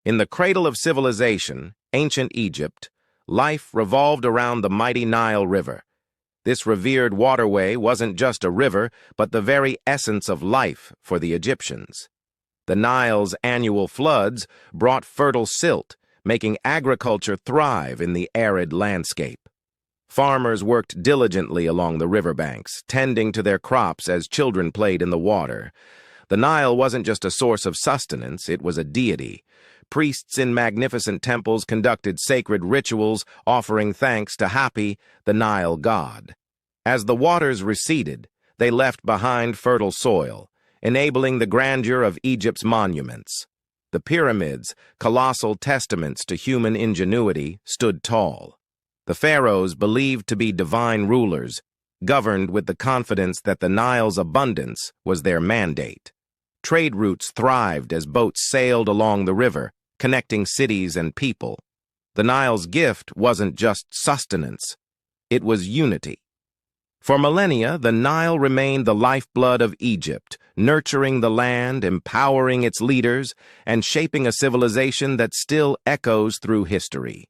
In the cradle of civilization, ancient Egypt, life revolved around the mighty Nile River. This revered waterway wasn't just a river, but the very essence of life for the Egyptians. The Nile's annual floods brought fertile silt, making agriculture thrive in the arid landscape. Farmers worked diligently along the riverbanks, tending to their crops as children played in the water. The Nile wasn't just a source of sustenance, it was a deity. Priests in magnificent temples conducted sacred rituals, offering thanks to Hapi, the Nile god. As the waters receded, they left behind fertile soil, enabling the grandeur of Egypt's monuments. The pyramids, colossal testaments to human ingenuity, stood tall. The pharaohs, believed to be divine rulers, governed with the confidence that the Nile's abundance was their mandate. Trade routes thrived as boats sailed along the river, connecting cities and people. The Nile's gift wasn't just sustenance, it was unity. For millennia, the Nile remained the lifeblood of Egypt, nurturing the land, empowering its leaders, and shaping a civilization that still echoes through history.